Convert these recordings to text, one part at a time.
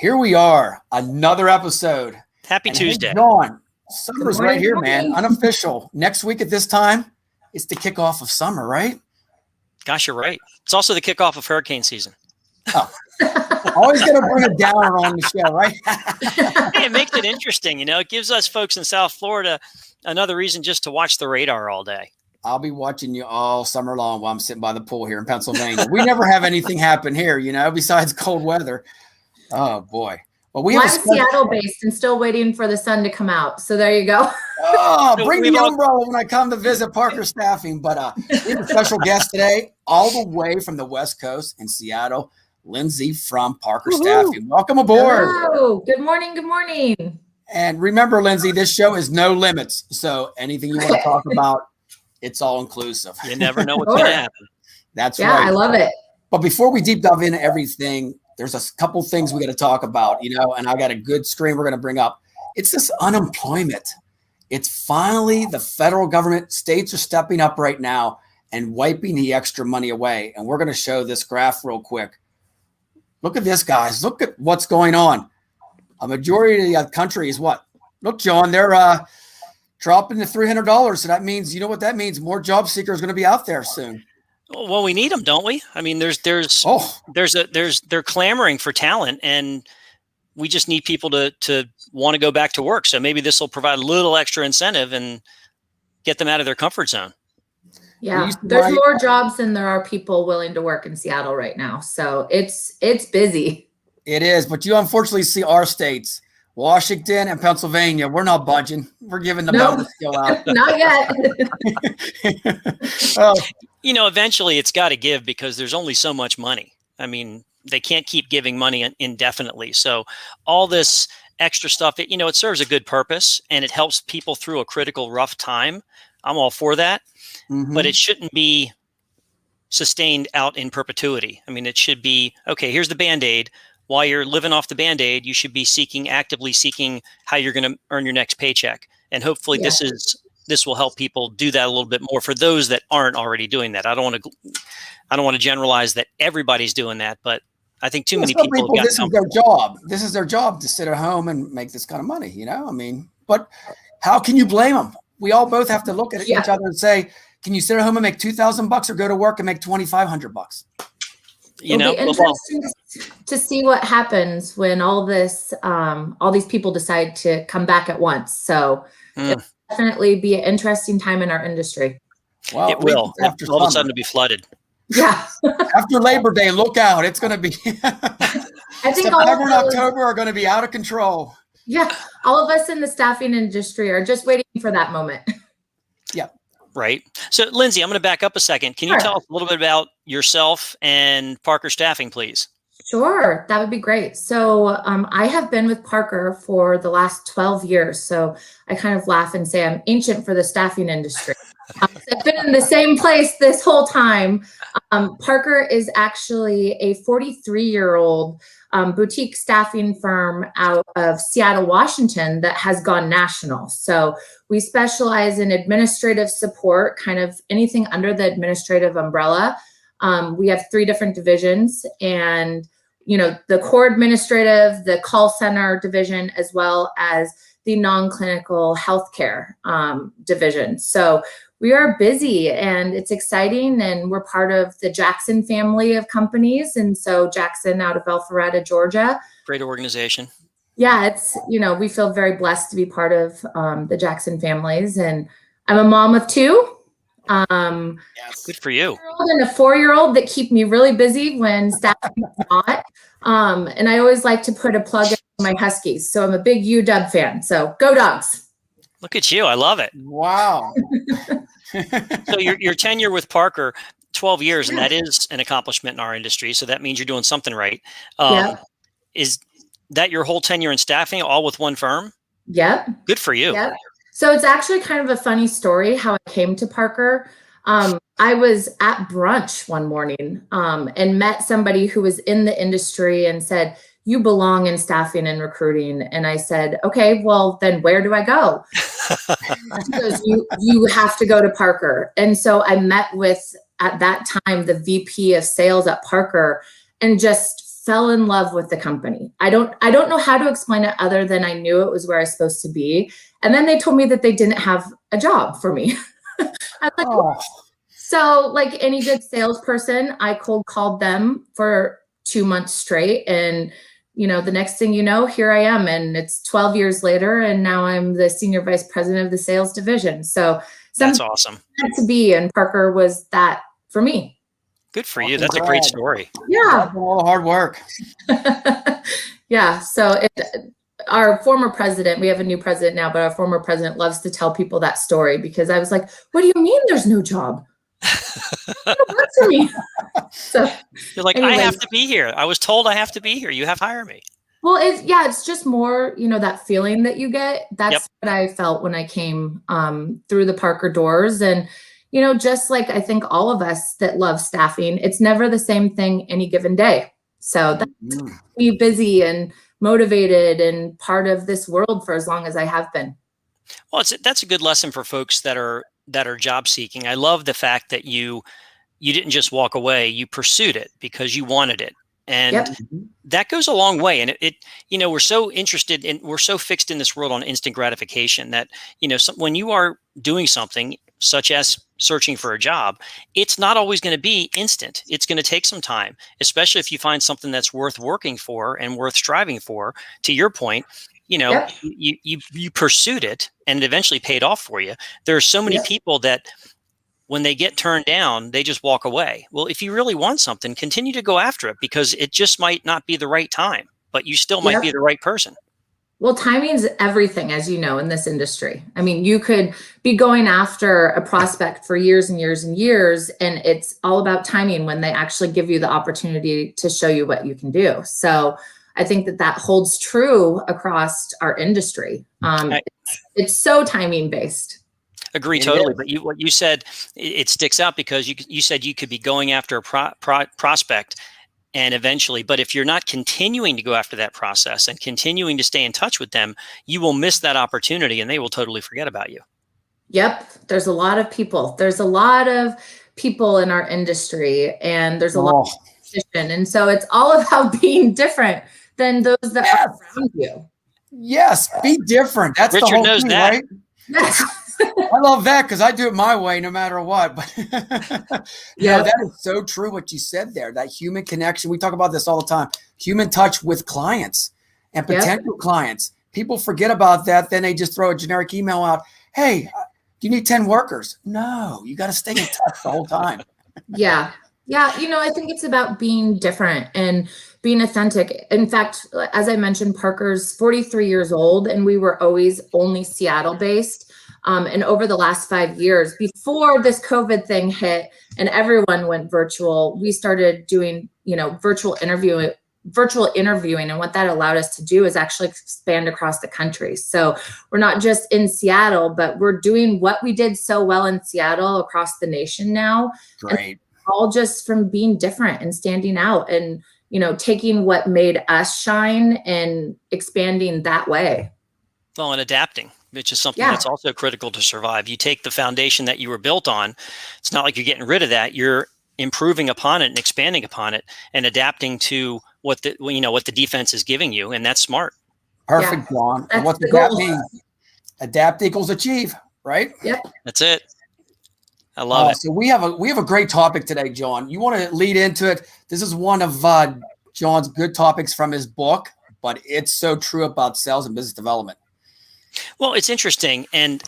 Here we are, another episode. Happy Tuesday. Hey, John, summer's right here, man. Unofficial. Next week at this time, it's the kickoff of summer, right? Gosh, you're right. It's also the kickoff of hurricane season. Oh, always going to bring a downer on the show, right? Hey, it makes it interesting. You know, it gives us folks in South Florida another reason just to watch the radar all day. I'll be watching you all summer long while I'm sitting by the pool here in Pennsylvania. We never have anything happen here, you know, besides cold weather. Oh, boy. Well, I'm Seattle-based and still waiting for the sun to come out. So there you go. Oh, bring the umbrella when I come to visit Parker Staffing. But we have a special guest today, all the way from the West Coast in Seattle, Lindsey from Parker Staffing. Welcome aboard. Hello. Good morning. Good morning. And remember, Lindsey, this show is no limits. So anything you want to talk about, it's all inclusive. You never know what's going to happen. That's right. Yeah, I love it. But before we deep dive into everything, there's a couple things we got to talk about, you know, and I got a good screen we're going to bring up. It's this unemployment. It's finally the federal government, states are stepping up right now and wiping the extra money away. And we're going to show this graph real quick. Look at this, guys. Look at what's going on. A majority of the country is what? Look, John, they're dropping to $300. So that means, you know what that means? More job seekers are going to be out there soon. Well, we need them, don't we? I mean, they're clamoring for talent, and we just need people to want to go back to work. So maybe this will provide a little extra incentive and get them out of their comfort zone. Yeah, there's more jobs than there are people willing to work in Seattle right now. So it's busy. It is, but you unfortunately see our states, Washington and Pennsylvania, we're not budging. We're giving the bonus still out. Not yet. You know, eventually it's got to give because there's only so much money. I mean, they can't keep giving money indefinitely. So all this extra stuff, it serves a good purpose and it helps people through a critical, rough time. I'm all for that, but it shouldn't be sustained out in perpetuity. I mean, it should be, okay, here's the Band-Aid. While you're living off the Band-Aid, you should be actively seeking how you're going to earn your next paycheck. And hopefully this will help people do that a little bit more for those that aren't already doing that. I don't want to generalize that everybody's doing that, but I think too many people have this is their job. This is their job to sit at home and make this kind of money, you know? I mean, but how can you blame them? We all both have to look at each other and say, can you sit at home and make $2,000 or go to work and make $2,500? It'll be interesting to see what happens when all these people decide to come back at once. So it'll definitely be an interesting time in our industry. Well, it will. All of a sudden to be flooded. Yeah. After Labor Day, look out. It's going to be I think September and October are going to be out of control. Yeah. All of us in the staffing industry are just waiting for that moment. Yeah. Right. So, Lindsey, I'm going to back up a second. Can you tell us a little bit about yourself and Parker Staffing, please? Sure. That would be great. So I have been with Parker for the last 12 years. So I kind of laugh and say I'm ancient for the staffing industry. I've been in the same place this whole time. Parker is actually a 43-year-old boutique staffing firm out of Seattle, Washington that has gone national. So we specialize in administrative support, kind of anything under the administrative umbrella. We have 3 different divisions and, the core administrative, the call center division, as well as the non-clinical healthcare division. So we are busy and it's exciting, and we're part of the Jackson family of companies. And so Jackson out of Alpharetta, Georgia. Great organization. Yeah, it's, we feel very blessed to be part of the Jackson families. And I'm a mom of 2. Good for you. And a 4-year-old that keep me really busy when staffing is not. And I always like to put a plug in my Huskies. So I'm a big UW fan. So go Dogs. Look at you. I love it. Wow. So your tenure with Parker, 12 years, and that is an accomplishment in our industry. So that means you're doing something right. Is that your whole tenure in staffing, all with one firm? Yep. Good for you. Yep. So it's actually kind of a funny story how I came to Parker. I was at brunch one morning and met somebody who was in the industry and said, "You belong in staffing and recruiting." And I said, "Okay, well, then where do I go?" She goes, you have to go to Parker. And so I met with, at that time, the VP of sales at Parker and just fell in love with the company. I don't know how to explain it other than I knew it was where I was supposed to be. And then they told me that they didn't have a job for me. I was like, oh. So like any good salesperson, I cold called them for 2 months straight. And, the next thing you know, here I am. And it's 12 years later. And now I'm the senior vice president of the sales division. So that's awesome. To be, and Parker was that for me. Good for you. That's a great story. Yeah. All the hard work. Yeah. So our former president, we have a new president now, but our former president loves to tell people that story because I was like, what do you mean there's no job? Work for me. So you're like, anyways, I have to be here. I was told I have to be here. You have to hire me. Well, it's just more, that feeling that you get. That's what I felt when I came through the Parker doors. And, just like I think all of us that love staffing, it's never the same thing any given day. So that's be busy and motivated and part of this world for as long as I have been. Well, that's a good lesson for folks that are job seeking. I love the fact that you didn't just walk away, you pursued it because you wanted it. And that goes a long way. And we're so we're so fixed in this world on instant gratification that, when you are doing something such as searching for a job, it's not always going to be instant. It's going to take some time, especially if you find something that's worth working for and worth striving for. To your point, you pursued it and it eventually paid off for you. There are so many people that when they get turned down, they just walk away. Well, if you really want something, continue to go after it because it just might not be the right time, but you still might be the right person. Well, timing is everything, as you know, in this industry. I mean, you could be going after a prospect for years and years and years, and it's all about timing when they actually give you the opportunity to show you what you can do. So I think that holds true across our industry. It's so timing based. Agree totally. But what you said, it sticks out because you said you could be going after a prospect and eventually, but if you're not continuing to go after that process and continuing to stay in touch with them, you will miss that opportunity and they will totally forget about you. Yep. There's a lot of people. There's a lot of people in our industry and there's a lot of competition. And so it's all about being different than those that are around you. Yes. Be different. That's Richard the whole knows thing, that. Right? Yes. I love that because I do it my way no matter what. But that is so true what you said there. That human connection. We talk about this all the time. Human touch with clients and potential clients. People forget about that. Then they just throw a generic email out. Hey, do you need 10 workers? No, you got to stay in touch the whole time. Yeah. I think it's about being different and being authentic. In fact, as I mentioned, Parker's 43 years old and we were always only Seattle based. And over the last 5 years, before this COVID thing hit and everyone went virtual, we started doing, virtual interviewing. And what that allowed us to do is actually expand across the country. So we're not just in Seattle, but we're doing what we did so well in Seattle across the nation now. Great. All just from being different and standing out and, taking what made us shine and expanding that way. Well, and adapting, which is something that's also critical to survive. You take the foundation that you were built on. It's not like you're getting rid of that. You're improving upon it and expanding upon it and adapting to what the defense is giving you. And that's smart. Perfect, John. And what does that mean? Adapt equals achieve, right? Yep. That's it. I love it. So we have a great topic today, John. You want to lead into it? This is one of John's good topics from his book, but it's so true about sales and business development. Well, it's interesting. And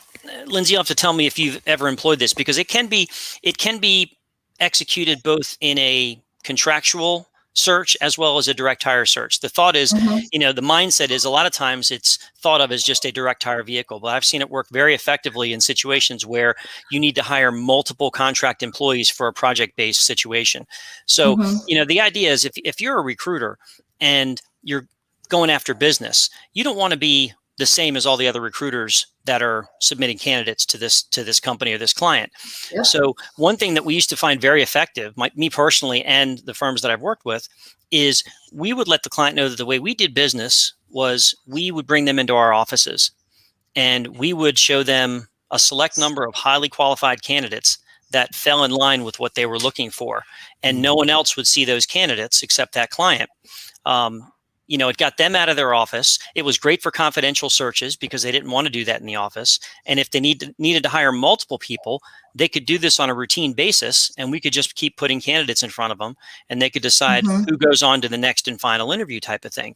Lindsey, you'll have to tell me if you've ever employed this because it can be executed both in a contractual search as well as a direct hire search. The thought is, the mindset is a lot of times it's thought of as just a direct hire vehicle, but I've seen it work very effectively in situations where you need to hire multiple contract employees for a project-based situation. So, the idea is if you're a recruiter and you're going after business, you don't want to be the same as all the other recruiters that are submitting candidates to this company or this client. Yep. So one thing that we used to find very effective, me personally and the firms that I've worked with, is we would let the client know that the way we did business was we would bring them into our offices and we would show them a select number of highly qualified candidates that fell in line with what they were looking for. And no one else would see those candidates except that client. It got them out of their office. It was great for confidential searches because they didn't want to do that in the office. And if they needed to hire multiple people, they could do this on a routine basis, and we could just keep putting candidates in front of them, and they could decide who goes on to the next and final interview type of thing.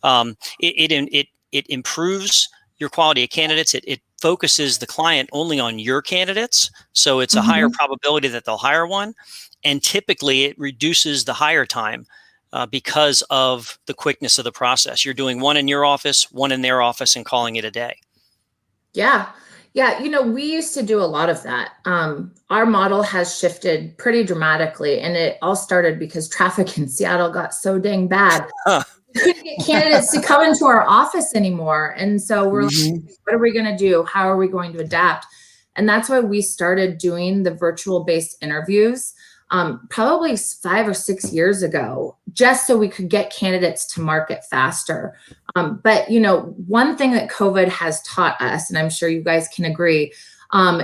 It improves your quality of candidates. It focuses the client only on your candidates, so it's a higher probability that they'll hire one. And typically, it reduces the hire time. Because of the quickness of the process. You're doing one in your office, one in their office, and calling it a day. Yeah. We used to do a lot of that. Our model has shifted pretty dramatically, and it all started because traffic in Seattle got so dang bad. We couldn't get candidates to come into our office anymore. And so we're like, what are we going to do? How are we going to adapt? And that's why we started doing the virtual-based interviews. Probably 5 or 6 years ago, just so we could get candidates to market faster. But one thing that COVID has taught us, and I'm sure you guys can agree,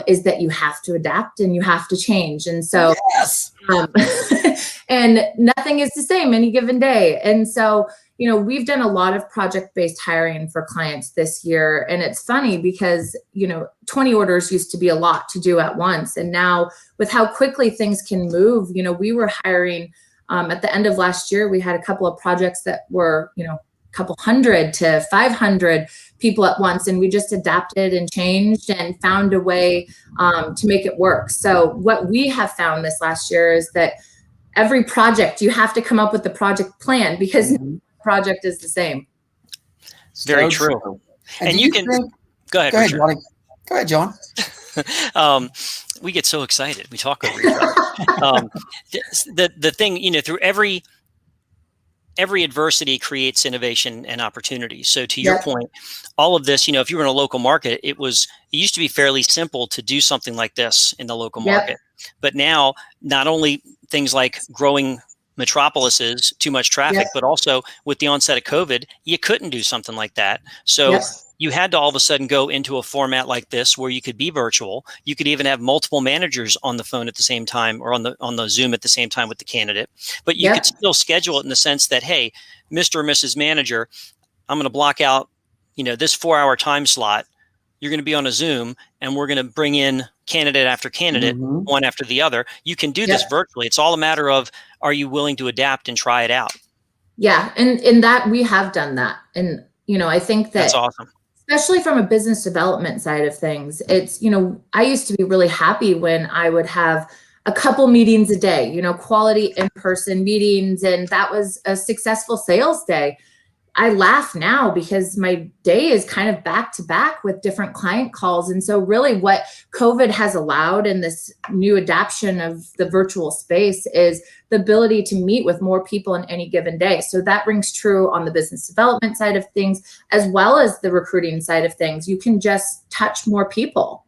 is that you have to adapt and you have to change. And so, and nothing is the same any given day. And so, we've done a lot of project-based hiring for clients this year. And it's funny because, 20 orders used to be a lot to do at once. And now with how quickly things can move, we were hiring at the end of last year, we had a couple of projects that were, a couple 100 to 500 people at once. And we just adapted and changed and found a way to make it work. So what we have found this last year is that every project, you have to come up with the project plan because project is the same. Very true. And you can go ahead. Go ahead, John. We get so excited. We talk over each other. The thing, through every adversity creates innovation and opportunity. So to your point, all of this, if you were in a local market, it used to be fairly simple to do something like this in the local market. But now, not only things like growing metropolises, too much traffic, but also with the onset of COVID, you couldn't do something like that. So you had to all of a sudden go into a format like this where you could be virtual. You could even have multiple managers on the phone at the same time or on the Zoom at the same time with the candidate. But you could still schedule it in the sense that, hey, Mr. or Mrs. Manager, I'm going to block out, this 4-hour time slot. You're going to be on a Zoom and we're going to bring in candidate after candidate, one after the other. You can do this virtually. It's all a matter of, are you willing to adapt and try it out? Yeah. And in that we have done that. And, I think that's awesome. Especially from a business development side of things, it's, I used to be really happy when I would have a couple meetings a day, quality in-person meetings. And that was a successful sales day. I laugh now because my day is kind of back to back with different client calls. And so really what COVID has allowed in this new adaptation of the virtual space is the ability to meet with more people in any given day. So that rings true on the business development side of things, as well as the recruiting side of things. You can just touch more people.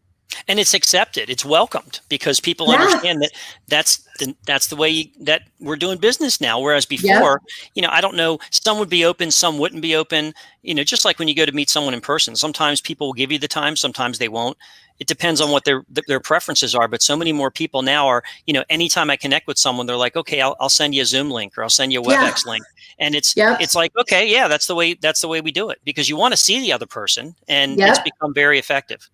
And it's accepted. It's welcomed because people understand that that's the way that we're doing business now. Whereas before, I don't know, some would be open, some wouldn't be open, just like when you go to meet someone in person, sometimes people will give you the time, sometimes they won't. It depends on what their preferences are. But so many more people now are, anytime I connect with someone, they're like, okay, I'll send you a Zoom link or I'll send you a WebEx link. And it's like, okay, that's the way we do it because you want to see the other person and it's become very effective.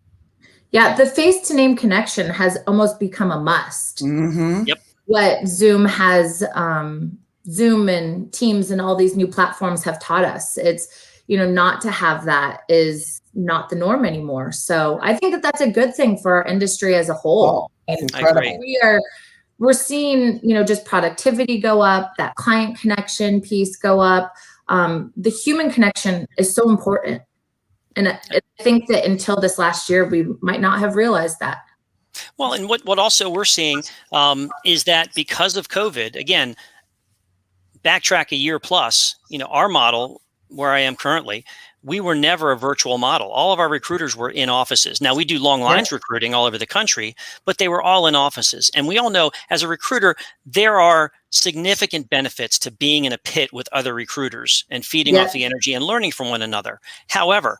Yeah, the face-to-name connection has almost become a must. What Zoom has, Zoom and Teams and all these new platforms have taught us. It's, not to have that is not the norm anymore. So I think that that's a good thing for our industry as a whole. I agree. We're seeing, just productivity go up, that client connection piece go up. The human connection is so important. And I think that until this last year, we might not have realized that. Well, and what also we're seeing is that because of COVID, again, backtrack a year plus, our model where I am currently, we were never a virtual model. All of our recruiters were in offices. Now we do long lines recruiting all over the country, but they were all in offices. And we all know as a recruiter, there are significant benefits to being in a pit with other recruiters and feeding off the energy and learning from one another. However,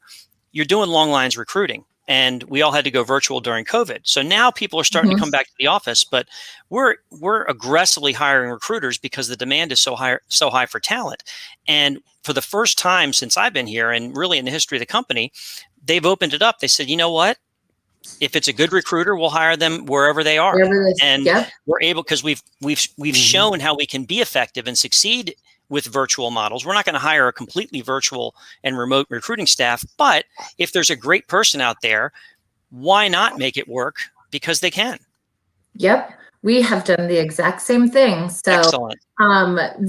you're doing long lines recruiting. and we all had to go virtual during COVID. So now people are starting to come back to the office, but we're aggressively hiring recruiters because the demand is so high for talent. And for the first time since I've been here, and really in the history of the company, they've opened it up. They said, you know what? If it's a good recruiter, we'll hire them wherever they are. And we're able, because we've shown how we can be effective and succeed with virtual models. We're not going to hire a completely virtual and remote recruiting staff, but if there's a great person out there, why not make it work? Because they can. Yep. We have done the exact same thing. So excellent.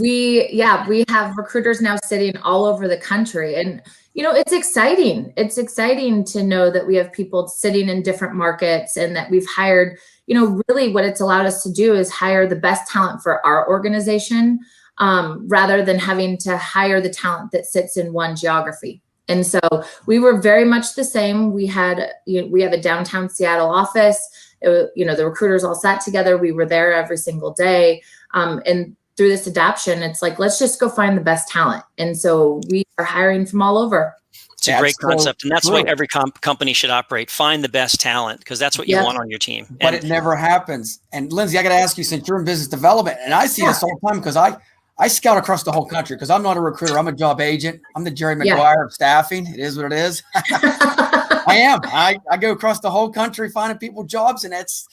We have recruiters now sitting all over the country, and it's exciting. It's exciting to know that we have people sitting in different markets, and that we've hired, really what it's allowed us to do is hire the best talent for our organization, rather than having to hire the talent that sits in one geography. And so we were very much the same. We have a downtown Seattle office. The recruiters all sat together. We were there every single day. And through this adaption, it's like, let's just go find the best talent. And so we are hiring from all over. It's a great concept. And that's the way every company should operate. Find the best talent, because that's what you want on your team. But it never happens. And Lindsey, I got to ask you, since you're in business development, and I see this all the time, because I scout across the whole country, because I'm not a recruiter. I'm a job agent. I'm the Jerry Maguire of staffing. It is what it is. I am. I go across the whole country finding people jobs. And that's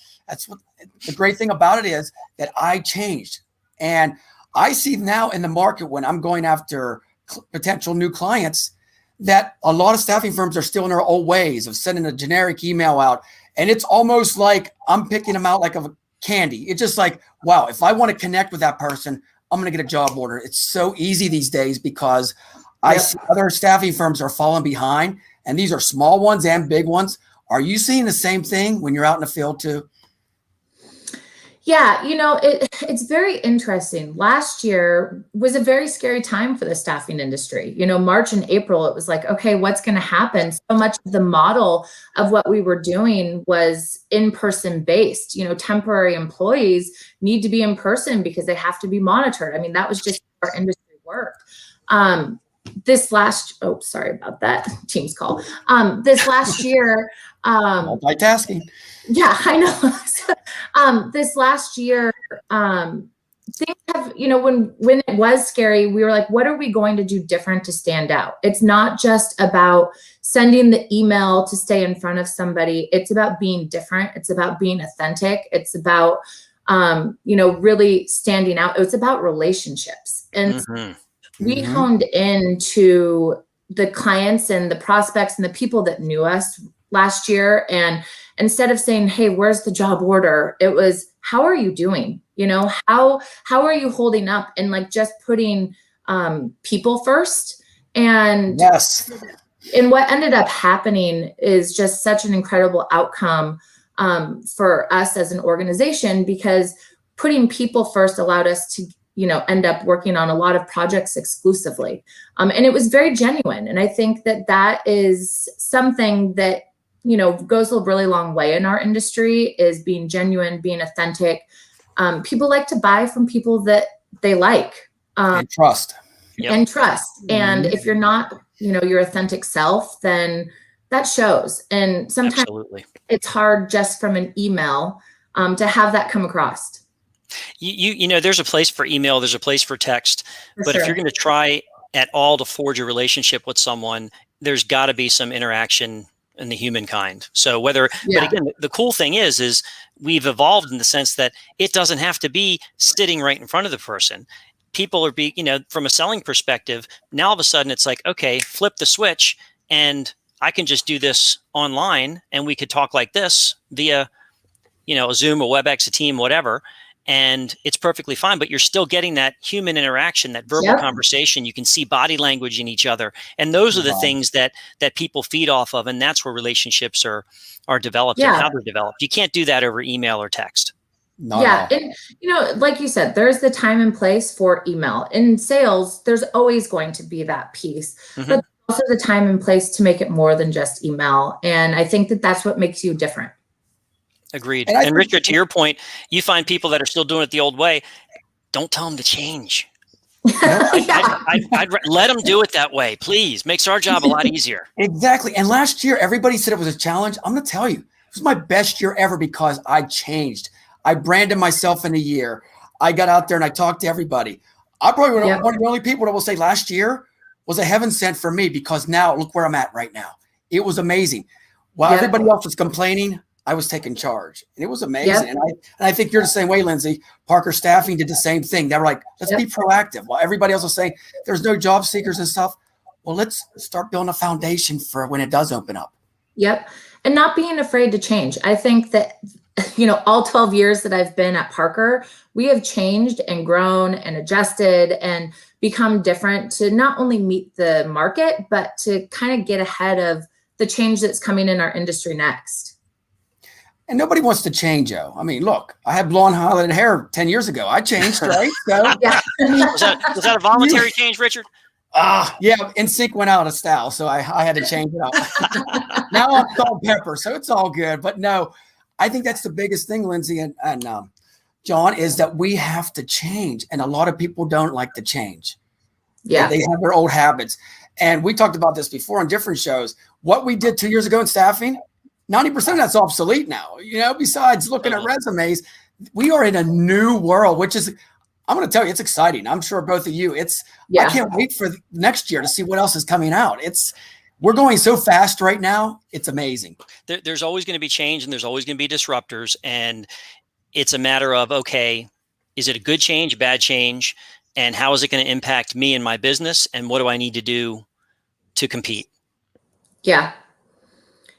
what the great thing about it is, that I changed. And I see now in the market, when I'm going after potential new clients, that a lot of staffing firms are still in their old ways of sending a generic email out. And it's almost like I'm picking them out like a candy. It's just like, wow, if I want to connect with that person, I'm going to get a job order. It's so easy these days, because I see other staffing firms are falling behind, and these are small ones and big ones. Are you seeing the same thing when you're out in the field too? Yeah, it's very interesting. Last year was a very scary time for the staffing industry. March and April, it was like, okay, what's going to happen? So much of the model of what we were doing was in-person based. Temporary employees need to be in person because they have to be monitored. I mean, that was just our industry work. Sorry about that Teams call. This last year, multitasking. Yeah, I know. This last year, things have, when it was scary, we were like, what are we going to do different to stand out? It's not just about sending the email to stay in front of somebody. It's about being different. It's about being authentic. It's about, really standing out. It's about relationships. And we honed into the clients and the prospects and the people that knew us last year. And instead of saying, hey, where's the job order? It was, how are you doing? How are you holding up? And like just putting people first. And yes. And what ended up happening is just such an incredible outcome for us as an organization, because putting people first allowed us to end up working on a lot of projects exclusively. And it was very genuine. And I think that is something that, goes a really long way in our industry, is being genuine, being authentic. People like to buy from people that they like. And trust. And trust. And if you're not, your authentic self, then that shows. And sometimes it's hard just from an email to have that come across. There's a place for email, there's a place for text, but if you're going to try at all to forge a relationship with someone, there's got to be some interaction in the humankind. So but again, the cool thing is we've evolved in the sense that it doesn't have to be sitting right in front of the person. People are from a selling perspective, now all of a sudden it's like, okay, flip the switch and I can just do this online, and we could talk like this via, a Zoom, a WebEx, a Team, whatever. And it's perfectly fine, but you're still getting that human interaction, that verbal conversation. You can see body language in each other. And those are the things that people feed off of. And that's where relationships are developed and how they're developed. You can't do that over email or text. And, like you said, there's the time and place for email. In sales, there's always going to be that piece, but also the time and place to make it more than just email. And I think that that's what makes you different. Agreed. And Richard, to your point, you find people that are still doing it the old way. Don't tell them to change. I'd let them do it that way, please. Makes our job a lot easier. Exactly. And last year, everybody said it was a challenge. I'm going to tell you, it was my best year ever because I changed. I branded myself in a year. I got out there and I talked to everybody. I probably one of the only people that will say last year was a heaven sent for me because now look where I'm at right now. It was amazing. While everybody else was complaining, I was taking charge. And it was amazing. And I think you're the same way, Lindsey. Parker Staffing did the same thing. They were like, let's be proactive. While everybody else was saying there's no job seekers and stuff. Well, let's start building a foundation for when it does open up. Yep. And not being afraid to change. I think that, all 12 years that I've been at Parker, we have changed and grown and adjusted and become different to not only meet the market, but to kind of get ahead of the change that's coming in our industry next. And nobody wants to change, Joe. I mean, look, I had blonde highlighted hair 10 years ago. I changed, right? So, was that a voluntary change, Richard? Yeah, NSYNC went out of style, so I had to change it up. Now I'm salt and pepper, so it's all good. But no, I think that's the biggest thing, Lindsey and John, is that we have to change. And a lot of people don't like to change. Yeah. They have their old habits. And we talked about this before on different shows. What we did 2 years ago in staffing, 90% of that's obsolete now. Besides looking at resumes, we are in a new world, which is, I'm going to tell you, it's exciting. I'm sure both of you, I can't wait for next year to see what else is coming out. We're going so fast right now. It's amazing. There's always going to be change and there's always going to be disruptors. And it's a matter of, okay, is it a good change, bad change? And how is it going to impact me and my business? And what do I need to do to compete? Yeah.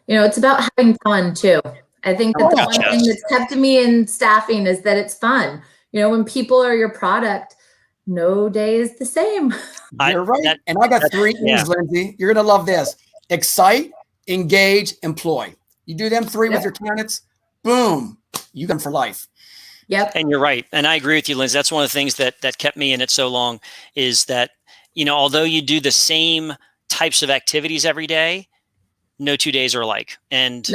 It's about having fun too. I think that the one thing that's kept me in staffing is that it's fun. When people are your product, no day is the same. You're right. And I got 3 things, Lindsey. You're going to love this. Excite, engage, employ. You do them 3 with your candidates, boom, you got them for life. Yep. And you're right. And I agree with you, Lindsey. That's one of the things that kept me in it so long is that, although you do the same types of activities every day, no 2 days are alike. And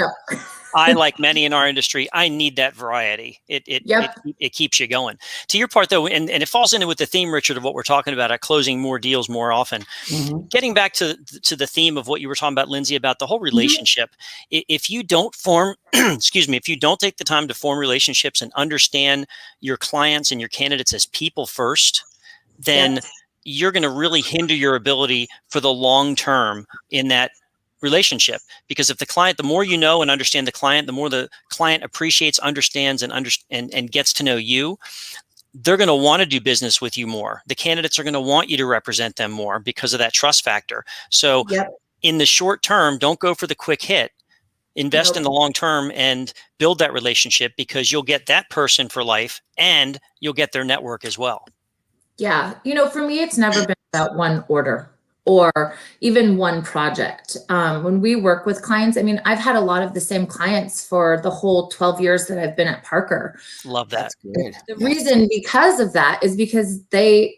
I, like many in our industry, I need that variety. It keeps you going. To your part, though, and it falls into with the theme, Richard, of what we're talking about, at closing more deals more often. Mm-hmm. Getting back to the theme of what you were talking about, Lindsey, about the whole relationship. Mm-hmm. If you don't form, if you don't take the time to form relationships and understand your clients and your candidates as people first, then you're going to really hinder your ability for the long term in that relationship. Because if the more you know and understand the client, the more the client appreciates, understands, and gets to know you, they're going to want to do business with you more. The candidates are going to want you to represent them more because of that trust factor. So in the short term, don't go for the quick hit. Invest in the long term and build that relationship, because you'll get that person for life and you'll get their network as well. Yeah. For me, it's never been about one order or even one project. When we work with clients, I've had a lot of the same clients for the whole 12 years that I've been at Parker. Love that. That's good. The reason because of that is because they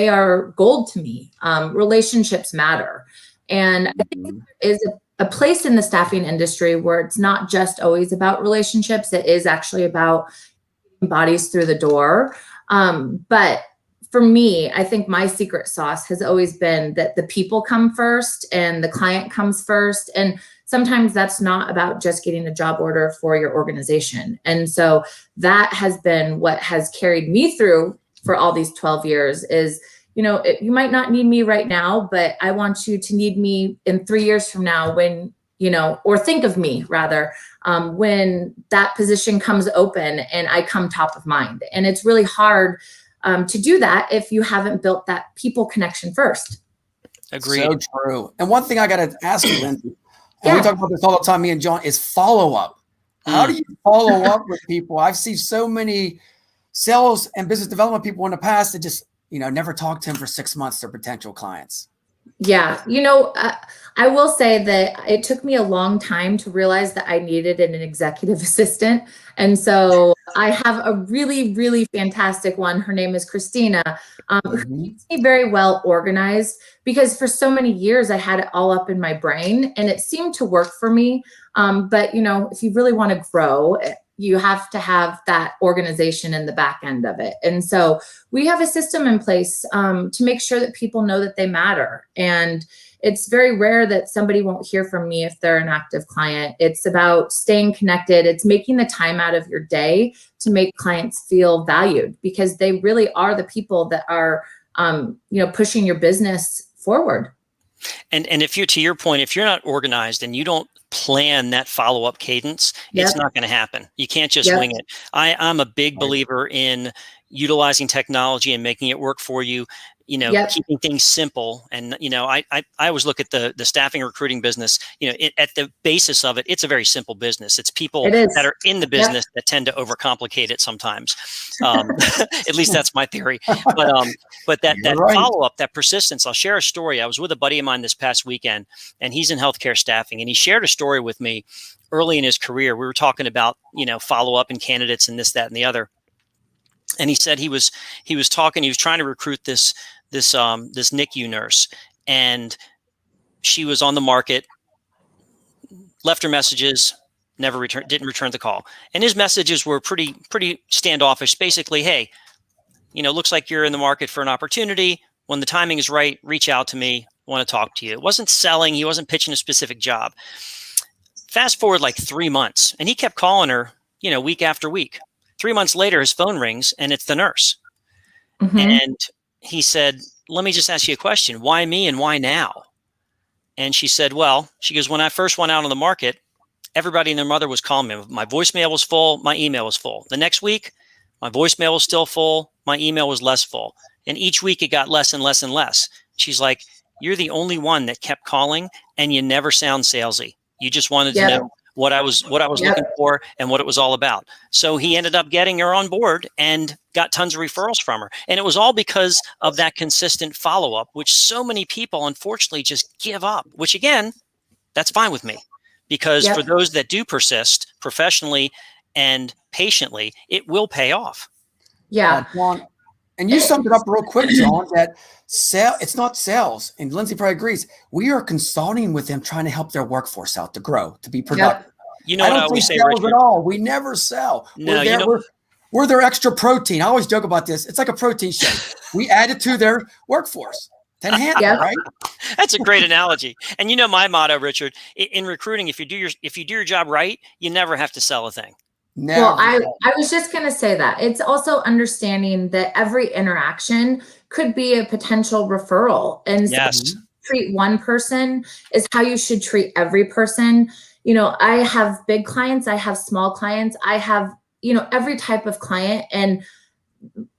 are gold to me. Relationships matter. And I think there is a place in the staffing industry where it's not just always about relationships. It is actually about bodies through the door. But for me, I think my secret sauce has always been that the people come first and the client comes first. And sometimes that's not about just getting a job order for your organization. And so that has been what has carried me through for all these 12 years is, you might not need me right now, but I want you to need me in 3 years from now when, or think of me rather, when that position comes open and I come top of mind. And it's really hard to do that if you haven't built that people connection first. Agreed. So true. And one thing I got to ask you, Lindsey, and we talk about this all the time, me and John, is follow up. How do you follow up with people? I've seen so many sales and business development people in the past that just, never talk to them for 6 months, their potential clients. Yeah. I will say that it took me a long time to realize that I needed an executive assistant. And so I have a really, really fantastic one. Her name is Christina, who keeps me very well organized, because for so many years I had it all up in my brain and it seemed to work for me. But if you really want to grow, you have to have that organization in the back end of it. And so we have a system in place to make sure that people know that they matter. And it's very rare that somebody won't hear from me if they're an active client. It's about staying connected. It's making the time out of your day to make clients feel valued, because they really are the people that are, pushing your business forward. And if you're, to your point, if you're not organized and you don't plan that follow-up cadence, it's not going to happen. You can't just wing it. I'm a big believer in utilizing technology and making it work for you, keeping things simple. And, I always look at the staffing recruiting business, at the basis of it, it's a very simple business. It's people that are in the business that tend to overcomplicate it sometimes. At least that's my theory. But that follow-up, that persistence, I'll share a story. I was with a buddy of mine this past weekend, and he's in healthcare staffing, and he shared a story with me early in his career. We were talking about, follow-up and candidates and this, that, and the other. And he said he was trying to recruit this NICU nurse, and she was on the market, left her messages, didn't return the call. And his messages were pretty standoffish. Basically, hey, looks like you're in the market for an opportunity. When the timing is right, reach out to me. Want to talk to you. It wasn't selling. He wasn't pitching a specific job. Fast forward like 3 months, and he kept calling her, week after week. 3 months later, his phone rings, and it's the nurse. Mm-hmm. And he said, let me just ask you a question. Why me and why now? And she said, she goes, when I first went out on the market, everybody and their mother was calling me. My voicemail was full. My email was full. The next week, my voicemail was still full. My email was less full. And each week it got less and less and less. She's like, you're the only one that kept calling, and you never sound salesy. You just wanted to know what I was looking for and what it was all about. So he ended up getting her on board and got tons of referrals from her. And it was all because of that consistent follow-up, which so many people unfortunately just give up, which again, that's fine with me, because for those that do persist professionally and patiently, it will pay off. Yeah. John, and you summed it up real quick, John, that it's not sales. And Lindsey probably agrees. We are consulting with them, trying to help their workforce out to grow, to be productive. You know what I always say, Richard? At all. We never sell. No, we're their extra protein. I always joke about this. It's like a protein shake. We add it to their workforce. Right? That's a great analogy. And my motto, Richard, in recruiting, if you do your job right, you never have to sell a thing. Never. Well, I was just going to say that. It's also understanding that every interaction could be a potential referral. And so treat one person is how you should treat every person. I have big clients, I have small clients, I have, every type of client. And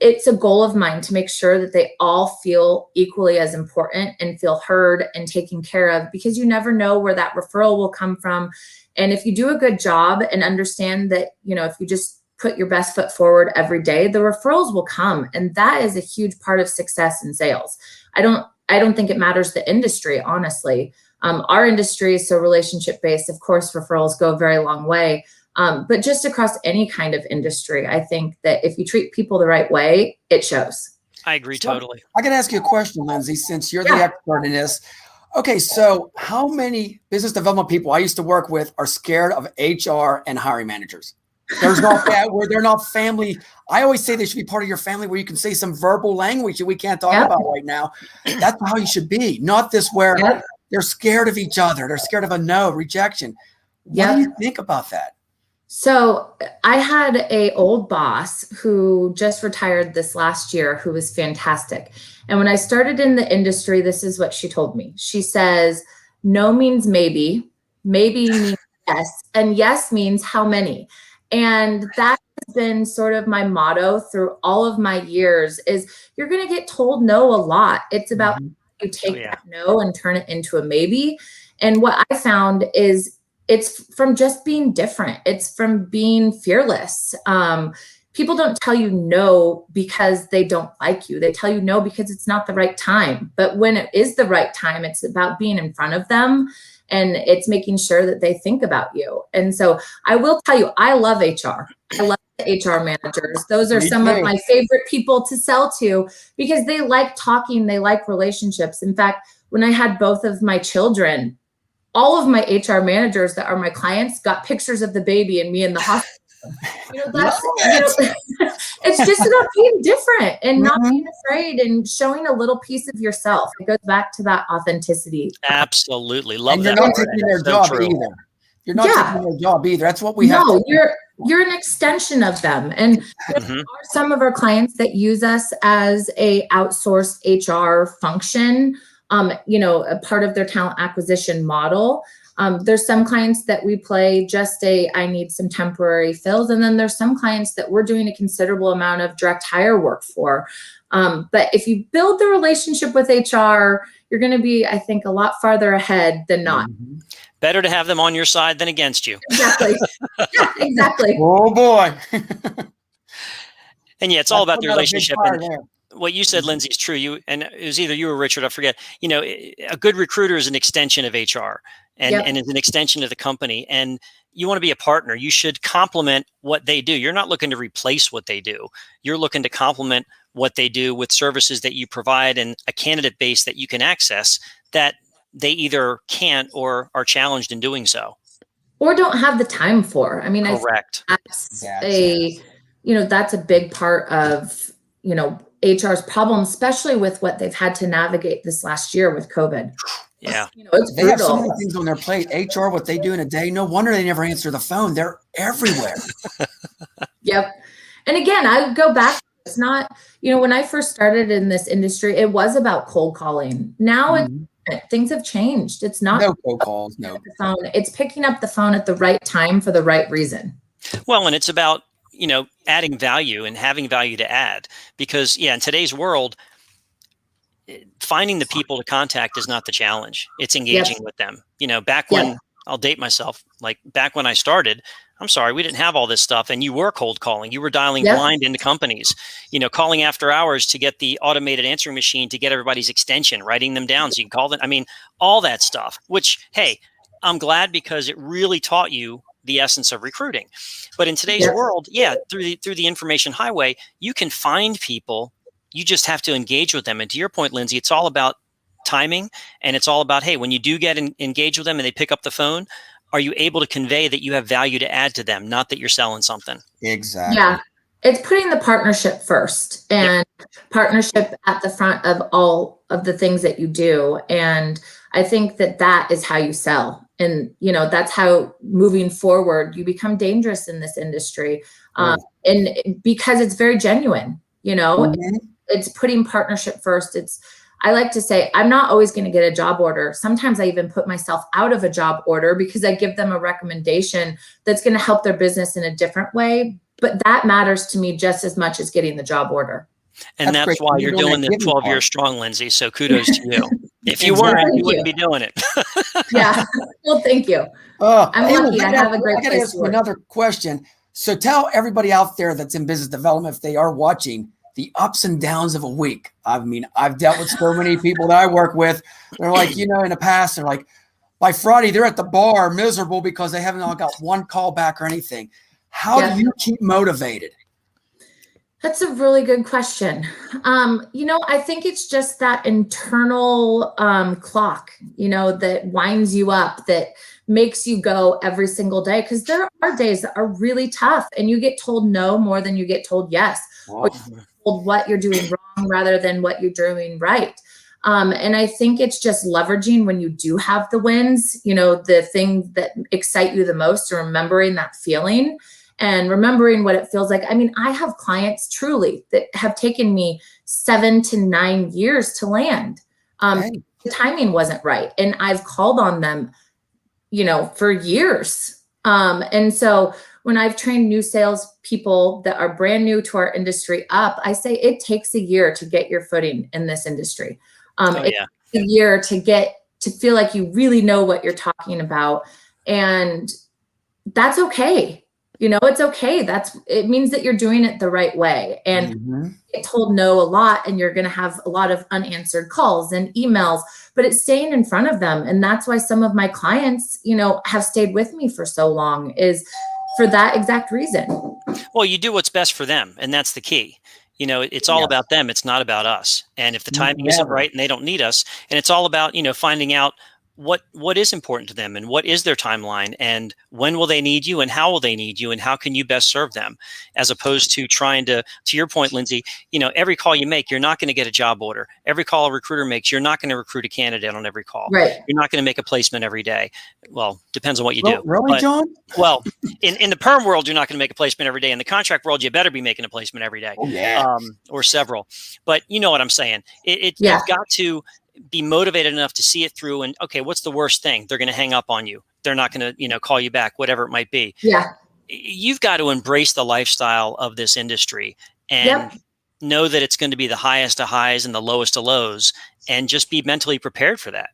it's a goal of mine to make sure that they all feel equally as important and feel heard and taken care of, because you never know where that referral will come from. And if you do a good job and understand that, if you just put your best foot forward every day, the referrals will come. And that is a huge part of success in sales. I don't think it matters the industry, honestly. Our industry is so relationship based. Of course, referrals go a very long way. But just across any kind of industry, I think that if you treat people the right way, it shows. I agree totally. I can ask you a question, Lindsey, since you're the expert in this. Okay, so how many business development people I used to work with are scared of HR and hiring managers? There's not that where they're not family. I always say they should be part of your family, where you can say some verbal language that we can't talk about right now. That's how you should be, not this where they're scared of each other. They're scared of a no, rejection. What do you think about that? So I had an old boss who just retired this last year, who was fantastic. And when I started in the industry, this is what she told me. She says, no means maybe means yes, and yes means how many. And that has been sort of my motto through all of my years is you're going to get told no a lot. It's about you take that no and turn it into a maybe. And what I found is it's from just being different. It's from being fearless. People don't tell you no because they don't like you. They tell you no because it's not the right time. But when it is the right time, it's about being in front of them, and it's making sure that they think about you. And so I will tell you, I love HR. I love the HR managers. Those are some of my favorite people to sell to because they like talking. They like relationships. In fact, when I had both of my children, all of my HR managers that are my clients got pictures of the baby and me in the hospital. That's, it's just about being different and not being afraid and showing a little piece of yourself. It goes back to that authenticity. Absolutely. Love And that. you're not taking their job either. You're not taking their job either. That's what we have. No, you're an extension of them. And there are some of our clients that use us as a outsourced HR function, a part of their talent acquisition model. There's some clients that we play just I need some temporary fills. And then there's some clients that we're doing a considerable amount of direct hire work for. But if you build the relationship with HR, you're going to be, I think, a lot farther ahead than not. Better to have them on your side than against you. Exactly. Yeah, exactly. Oh boy. And yeah, it's all about the relationship. And what you said, Lindsey, is true. And it was either you or Richard, I forget. A good recruiter is an extension of HR and is an extension of the company. And you want to be a partner. You should complement what they do. You're not looking to replace what they do. You're looking to complement what they do with services that you provide and a candidate base that you can access that they either can't or are challenged in doing so. Or don't have the time for. I mean, correct. That's a big part of, HR's problem, especially with what they've had to navigate this last year with COVID. Yeah. It's they brutal. have so many things on their plate. HR, what they do in a day, no wonder they never answer the phone. They're everywhere. Yep. And again, I go back. It's not, when I first started in this industry, it was about cold calling. Now things have changed. It's not no cold calls. No. The phone. It's picking up the phone at the right time for the right reason. Well, and it's about, adding value and having value to add, because in today's world, finding the people to contact is not the challenge. It's engaging with them. Back when I'll date myself, like back when I started, I'm sorry, we didn't have all this stuff. And you were cold calling, you were dialing blind into companies, calling after hours to get the automated answering machine to get everybody's extension, writing them down so you can call them. I mean, all that stuff, which, hey, I'm glad because it really taught you the essence of recruiting. But in today's world, through the information highway, you can find people. You just have to engage with them. And to your point, Lindsey, it's all about timing. And it's all about, hey, when you do get engaged with them and they pick up the phone, are you able to convey that you have value to add to them, not that you're selling something? Exactly. Yeah. It's putting the partnership first and partnership at the front of all of the things that you do. And I think that is how you sell. And, that's how moving forward, you become dangerous in this industry. And because it's very genuine, it's putting partnership first. I like to say, I'm not always going to get a job order. Sometimes I even put myself out of a job order because I give them a recommendation that's going to help their business in a different way. But that matters to me just as much as getting the job order. And that's why you're doing this 12 years strong, Lindsey. So kudos to you. If you weren't, you wouldn't be doing it. Yeah. Well, thank you. I'm lucky. I have a great place. I got to ask you another question. So tell everybody out there that's in business development, if they are watching, the ups and downs of a week. I mean, I've dealt with so many people that I work with. They're like, in the past, they're like, by Friday, they're at the bar miserable because they haven't got one call back or anything. How do you keep motivated? That's a really good question. I think it's just that internal clock, that winds you up, that makes you go every single day. Because there are days that are really tough and you get told no more than you get told yes. Or you're told what you're doing wrong rather than what you're doing right. And I think it's just leveraging when you do have the wins, the thing that excite you the most, or remembering that feeling. And remembering what it feels like. I mean, I have clients truly that have taken me 7 to 9 years to land. The timing wasn't right. And I've called on them, for years. And so when I've trained new sales people that are brand new to our industry up, I say it takes a year to get your footing in this industry. It takes a year to feel like you really know what you're talking about. And that's okay. It's okay. It means that you're doing it the right way. And get told no a lot, and you're going to have a lot of unanswered calls and emails, but it's staying in front of them. And that's why some of my clients, have stayed with me for so long, is for that exact reason. Well, you do what's best for them. And that's the key. It's all about them. It's not about us. And if the timing isn't right and they don't need us, and it's all about, finding out what is important to them and what is their timeline and when will they need you and how will they need you and how can you best serve them, as opposed to trying to your point, Lindsey, every call you make, you're not going to get a job order. Every call a recruiter makes, you're not going to recruit a candidate on every call. Right. You're not going to make a placement every day. Well, depends on what you do. Really, but, John? Well, in the perm world, you're not going to make a placement every day. In the contract world, you better be making a placement every day. Oh, yeah. Or several. But you know what I'm saying. You've got to be motivated enough to see it through and, okay, what's the worst thing? They're going to hang up on you. They're not going to, call you back, whatever it might be. Yeah. You've got to embrace the lifestyle of this industry and know that it's going to be the highest of highs and the lowest of lows, and just be mentally prepared for that.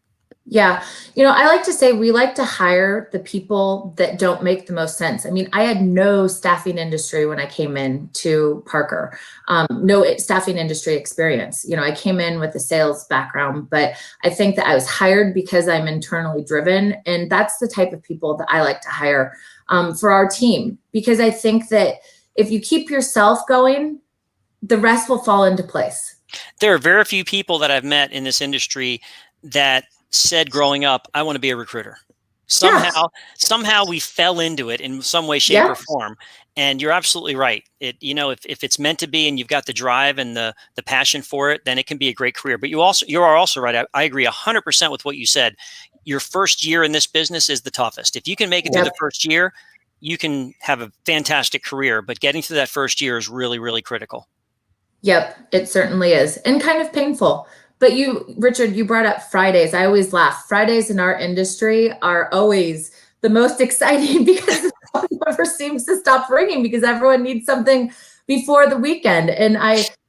Yeah. I like to say we like to hire the people that don't make the most sense. I mean, I had no staffing industry when I came in to Parker, no staffing industry experience. I came in with a sales background, but I think that I was hired because I'm internally driven. And that's the type of people that I like to hire for our team, because I think that if you keep yourself going, the rest will fall into place. There are very few people that I've met in this industry that said growing up, I want to be a recruiter. Somehow we fell into it in some way, shape, or form. And you're absolutely right. If it's meant to be and you've got the drive and the passion for it, then it can be a great career. But you are also right. I agree 100% with what you said. Your first year in this business is the toughest. If you can make it through the first year, you can have a fantastic career. But getting through that first year is really, really critical. Yep, it certainly is. And kind of painful. But Richard, you brought up Fridays. I always laugh. Fridays in our industry are always the most exciting because the phone never seems to stop ringing because everyone needs something before the weekend. And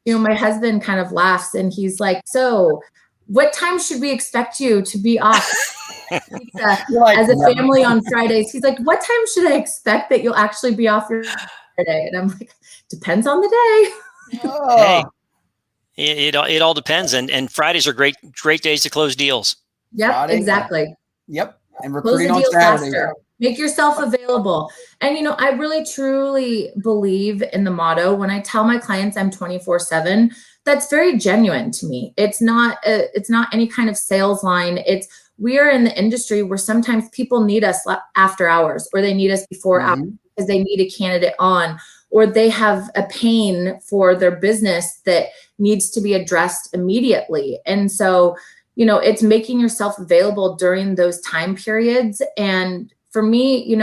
my husband kind of laughs and he's like, so what time should we expect you to be off as a family on Fridays? He's like, what time should I expect that you'll actually be off your Friday? And I'm like, depends on the day. Hey. It all depends, and Fridays are great days to close deals. Yep, Friday, exactly. Yep, and recruiting on Saturday. Faster. Make yourself available. And I really truly believe in the motto. When I tell my clients I'm 24/7, that's very genuine to me. It's not any kind of sales line. We are in the industry where sometimes people need us after hours, or they need us before hours because they need a candidate on, or they have a pain for their business that needs to be addressed immediately. And so, it's making yourself available during those time periods. And for me,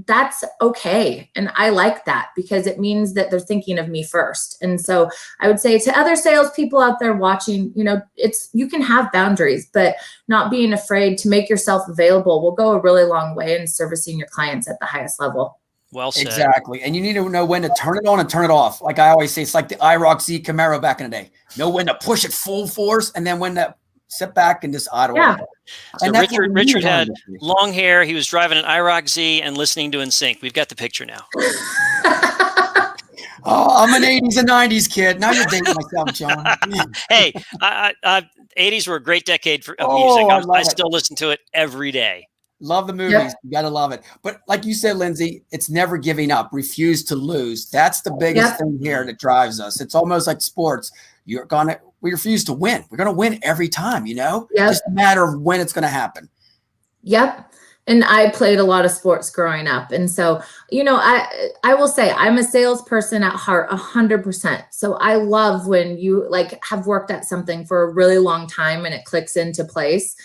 that's okay. And I like that because it means that they're thinking of me first. And so I would say to other salespeople out there watching, you can have boundaries, but not being afraid to make yourself available will go a really long way in servicing your clients at the highest level. Well said. Exactly. And you need to know when to turn it on and turn it off. Like I always say, it's like the IROC Z Camaro back in the day. Know when to push it full force and then when to sit back and just idle. Yeah. So Richard had long hair. He was driving an IROC Z and listening to NSYNC. We've got the picture now. Oh, I'm an 80s and 90s kid. Now you're dating myself, John. Hey, 80s were a great decade of music. I still listen to it every day. Love the movies. Yep. You got to love it. But like you said, Lindsey, it's never giving up. Refuse to lose. That's the biggest thing here that drives us. It's almost like sports. We refuse to win. We're going to win every time, It's just a matter of when it's going to happen. Yep. And I played a lot of sports growing up. And so, I will say I'm a salesperson at heart 100%. So I love when you have worked at something for a really long time and it clicks into place.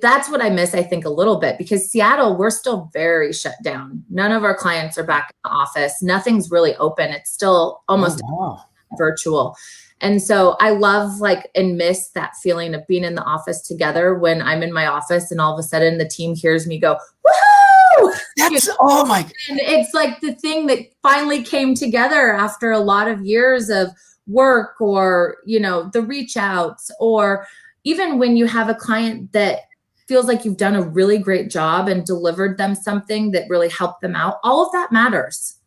That's what I miss, I think, a little bit, because Seattle, we're still very shut down. None of our clients are back in the office. Nothing's really open. It's still almost virtual. And so I love and miss that feeling of being in the office together when I'm in my office and all of a sudden the team hears me go, woohoo! Oh my. And it's like the thing that finally came together after a lot of years of work or, the reach outs, or even when you have a client that feels like you've done a really great job and delivered them something that really helped them out, all of that matters.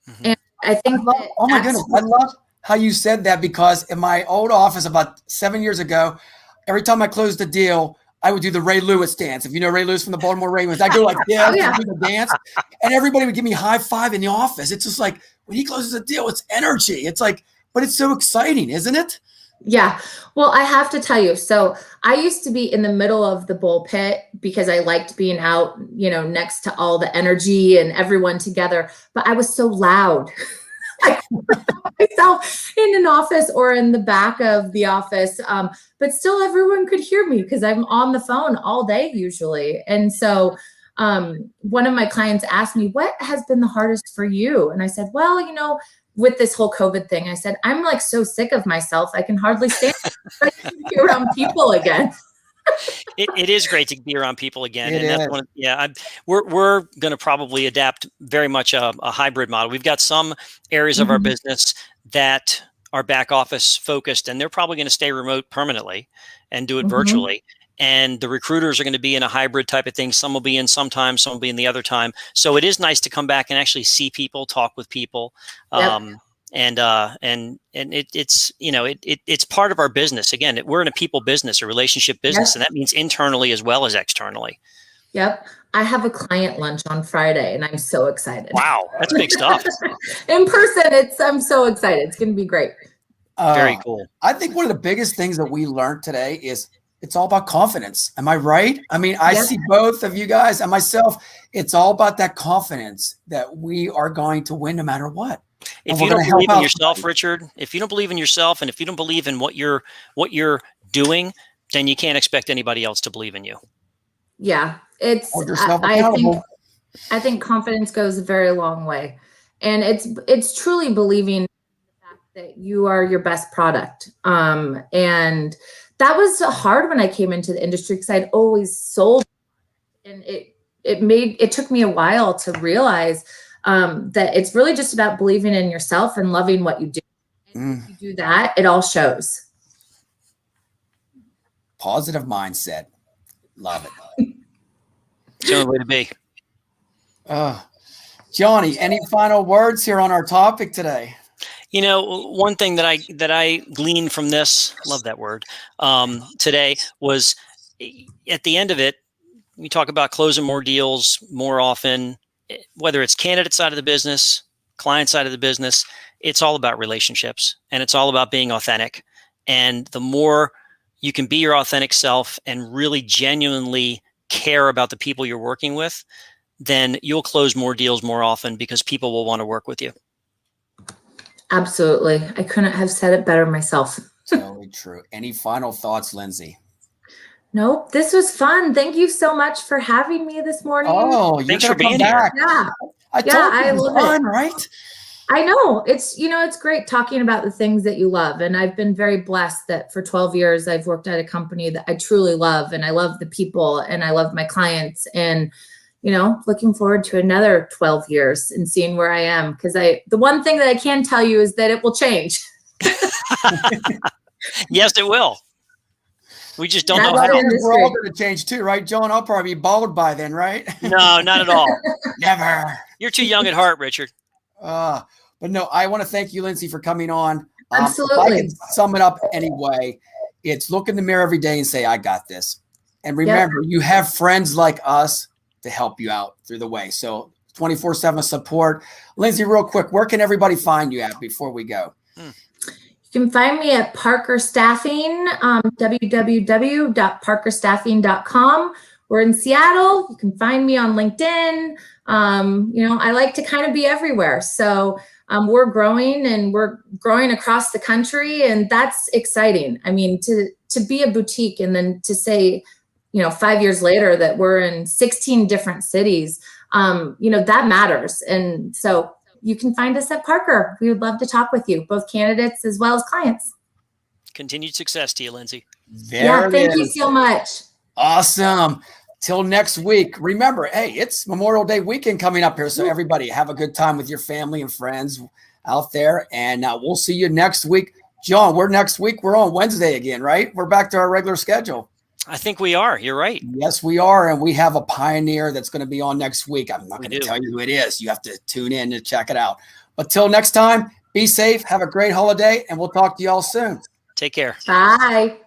Mm-hmm. And I think oh my goodness, I love how you said that, because in my old office about 7 years ago, every time I closed a deal, I would do the Ray Lewis dance. If you know Ray Lewis from the Baltimore Ravens, I go like this, do the dance, and everybody would give me high five in the office. It's just like when he closes a deal, it's energy. It's like, but it's so exciting, isn't it? Yeah. Well, I have to tell you, so I used to be in the middle of the bull pit because I liked being out, next to all the energy and everyone together, but I was so loud. I myself in an office or in the back of the office, but still everyone could hear me because I'm on the phone all day usually. And so one of my clients asked me, what has been the hardest for you? And I said, well, with this whole COVID thing, I said, I'm like so sick of myself. I can hardly stand be around people again. It is great to be around people again. It And that's is. we're going to probably adapt very much a hybrid model. We've got some areas of our business that are back office focused, and they're probably going to stay remote permanently and do it virtually. And the recruiters are going to be in a hybrid type of thing. Some will be in sometimes, some will be in the other time. So it is nice to come back and actually see people, talk with people. Yep. It's part of our business. Again, we're in a people business, a relationship business, Yes. and that means internally as well as externally. Yep. I have a client lunch on Friday and I'm so excited. Wow, that's big stuff. In person, I'm so excited. It's going to be great. Very cool. I think one of the biggest things that we learned today is it's all about confidence. Am I right? I mean, I see both of you guys and myself. It's all about that confidence that we are going to win no matter what. If you don't believe in yourself, Richard, if you don't believe in yourself and if you don't believe in what you're doing, then you can't expect anybody else to believe in you. Yeah, Hold yourself accountable. I think confidence goes a very long way. And it's truly believing that you are your best product. And that was hard when I came into the industry because I'd always sold, and it took me a while to realize that it's really just about believing in yourself and loving what you do. And if you do that, it all shows. Positive mindset. Love it. It's the only way to be. Johnny, any final words here on our topic today? One thing that I gleaned from this, love that word, today was at the end of it, we talk about closing more deals more often, whether it's candidate side of the business, client side of the business, it's all about relationships and it's all about being authentic. And the more you can be your authentic self and really genuinely care about the people you're working with, then you'll close more deals more often because people will want to work with you. Absolutely. I couldn't have said it better myself. Totally true. Any final thoughts, Lindsey? Nope. This was fun. Thank you so much for having me this morning. Oh, thanks for being here. Yeah. I told you it was fun, right? I know. It's great talking about the things that you love. And I've been very blessed that for 12 years, I've worked at a company that I truly love, and I love the people and I love my clients, and looking forward to another 12 years and seeing where I am. Because the one thing that I can tell you is that it will change. Yes, it will. We just don't know how. We're all going to change too, right, John? I'll probably be bald by then, right? No, not at all. Never. You're too young at heart, Richard. But no, I want to thank you, Lindsey, for coming on. Absolutely. If I can sum it up anyway, it's look in the mirror every day and say, I got this. And remember, you have friends like us to help you out through the way. So 24/7 support. Lindsey, real quick, where can everybody find you at before we go? You can find me at Parker Staffing, www.parkerstaffing.com. We're in Seattle. You can find me on LinkedIn. I like to kind of be everywhere. So we're growing, and we're growing across the country, and that's exciting. I mean, to be a boutique and then to say, 5 years later that we're in 16 different cities, that matters. And so you can find us at Parker. We would love to talk with you, both candidates as well as clients. Continued success to you, Lindsey. Thank you so much. Awesome. Till next week. Remember, hey, it's Memorial Day weekend coming up here. So everybody have a good time with your family and friends out there. And we'll see you next week. John, next week. We're on Wednesday again, right? We're back to our regular schedule. I think we are. You're right. Yes, we are. And we have a pioneer that's going to be on next week. I'm not going to tell you who it is. You have to tune in to check it out. But till next time, be safe. Have a great holiday. And we'll talk to you all soon. Take care. Bye.